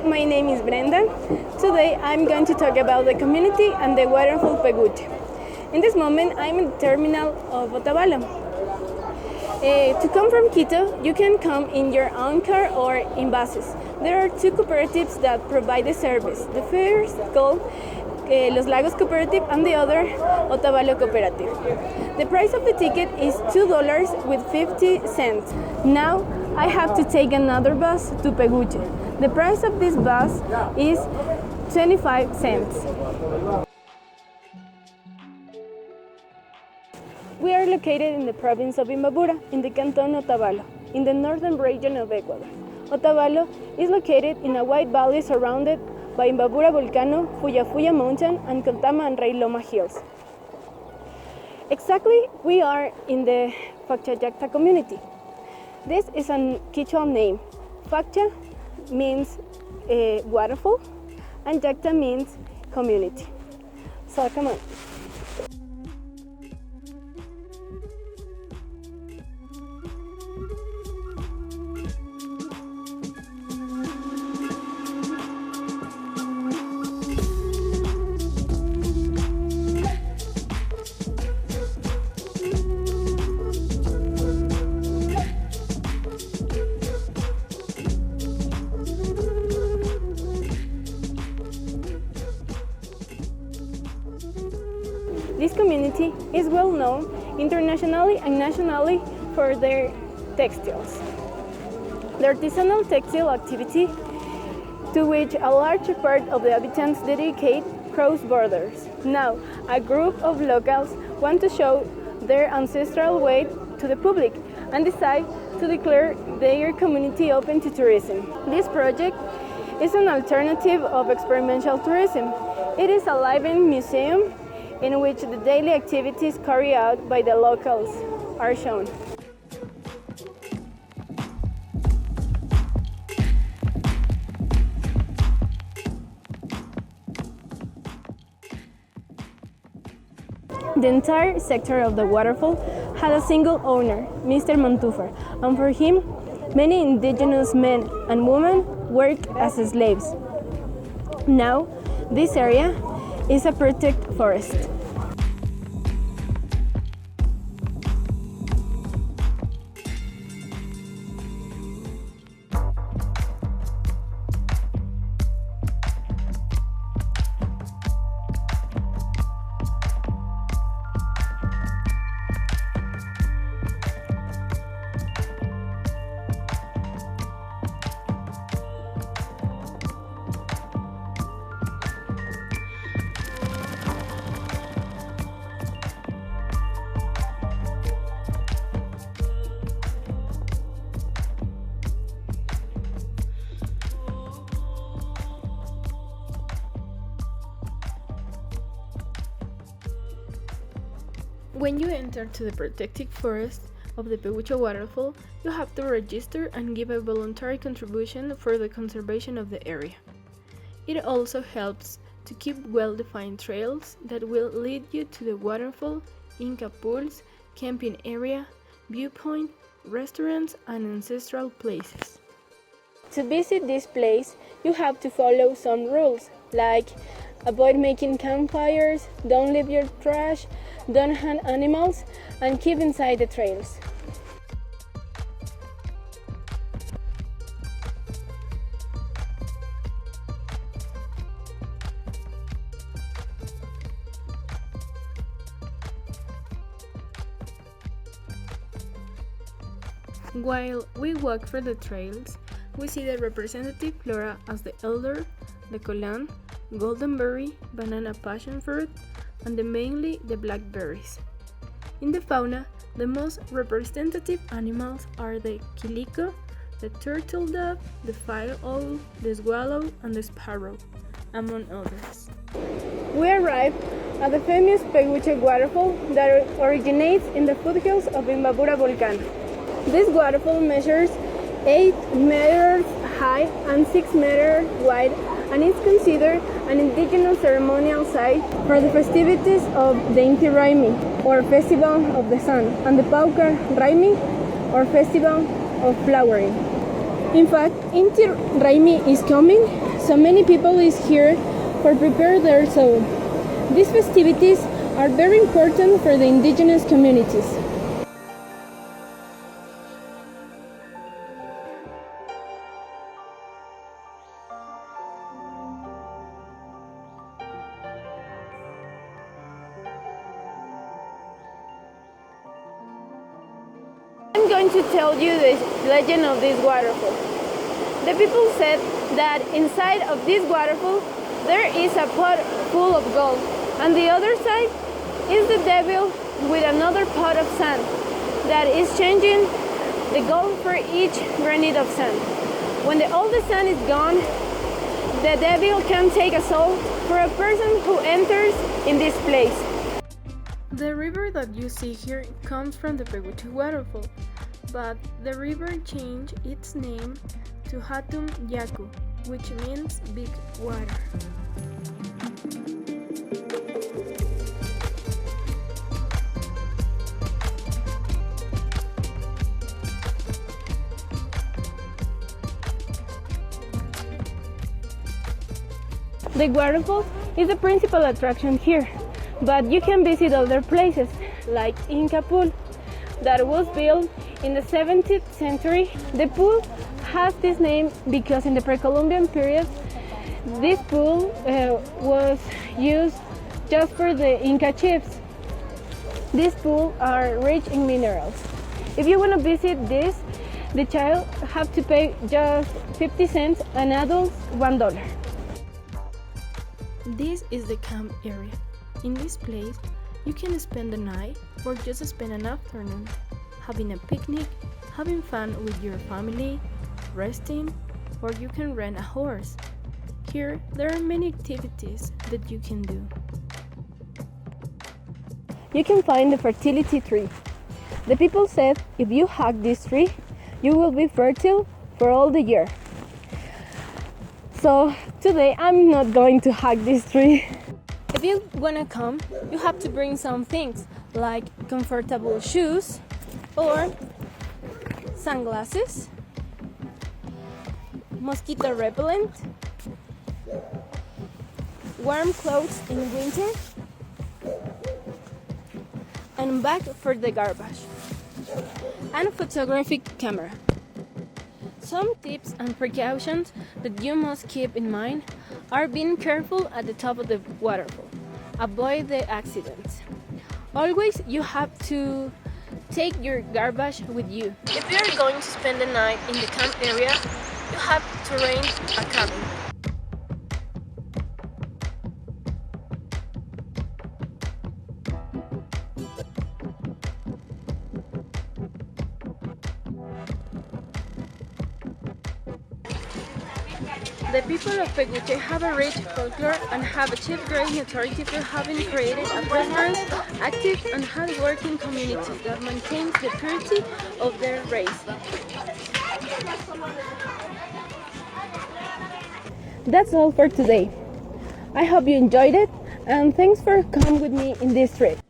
my name is Brenda. Today I'm going to talk about the community and the Waterfall Peguche. In this moment I'm in the terminal of Waterfall. To come from Quito, you can come in your own car or in buses. There are two cooperatives that provide the service. The first called Los Lagos Cooperative and the other Otavalo Cooperative. The price of the ticket is $2 with 50 cents. Now I have to take another bus to Peguche. The price of this bus is 25 cents. We are located in the province of Imbabura, in the canton Otavalo, in the northern region of Ecuador. Otavalo is located in a wide valley surrounded by Imbabura Volcano, Fuya Mountain, and Contama and Rey Loma Hills. Exactly, we are in the Faccha community. This is a Quechua name. Faccha means waterfall, and Yacta means community. So come on. This community is well known internationally and nationally for their textiles. The artisanal textile activity, to which a large part of the inhabitants dedicate, cross borders. Now, a group of locals want to show their ancestral way to the public and decide to declare their community open to tourism. This project is an alternative of experiential tourism. It is a living museum in which the daily activities carried out by the locals are shown. The entire sector of the waterfall had a single owner, Mr. Mantufar, and for him, many indigenous men and women worked as slaves. Now, this area is a protected forest. When you enter to the protected forest of the Peguche waterfall, you have to register and give a voluntary contribution for the conservation of the area. It also helps to keep well-defined trails that will lead you to the waterfall, Inca pools, camping area, viewpoint, restaurants, and ancestral places. To visit this place, you have to follow some rules, like avoid making campfires, don't leave your trash, don't hunt animals, and keep inside the trails. While we walk through the trails, we see the representative flora as the elder, the colan, goldenberry, banana passion fruit, and mainly the blackberries. In the fauna, the most representative animals are the quilico, the turtle dove, the fire owl, the swallow, and the sparrow, among others. We arrived at the famous Peguche waterfall that originates in the foothills of Imbabura Volcano. This waterfall measures 8 meters high and 6 meters wide, and is considered an indigenous ceremonial site for the festivities of the Inti Raymi, or Festival of the Sun, and the Pauca Raymi, or Festival of Flowering. In fact, Inti Raymi is coming, so many people is here for prepare their soul. These festivities are very important for the indigenous communities. I'm going to tell you the legend of this waterfall. The people said that inside of this waterfall there is a pot full of gold, and the other side is the devil with another pot of sand that is changing the gold for each granite of sand. When all the sand is gone, the devil can take a soul for a person who enters in this place. The river that you see here comes from the Peguche waterfall, but the river changed its name to Hatum Yaku, which means big water. The waterfall is the principal attraction here, but you can visit other places like Inca Pool that was built in the 17th century. The pool has this name because in the pre-Columbian period this pool was used just for the Inca chiefs. These pools are rich in minerals. If you want to visit this, the child have to pay just 50 cents and adults $1. This is the camp area. In this place, you can spend the night or just spend an afternoon, having a picnic, having fun with your family, resting, or you can rent a horse. Here, there are many activities that you can do. You can find the fertility tree. The people said if you hug this tree, you will be fertile for all the year. So today I'm not going to hug this tree. If you wanna come, you have to bring some things like comfortable shoes or sunglasses, mosquito repellent, warm clothes in winter, and bag for the garbage, and a photographic camera. Some tips and precautions that you must keep in mind are being careful at the top of the waterfall. Avoid the accidents. Always you have to take your garbage with you. If you are going to spend the night in the camp area, you have to rent a cabin. The people of Peguche have a rich folklore and have achieved great notoriety for having created a prosperous, active and hard-working community that maintains the purity of their race. That's all for today. I hope you enjoyed it and thanks for coming with me in this trip.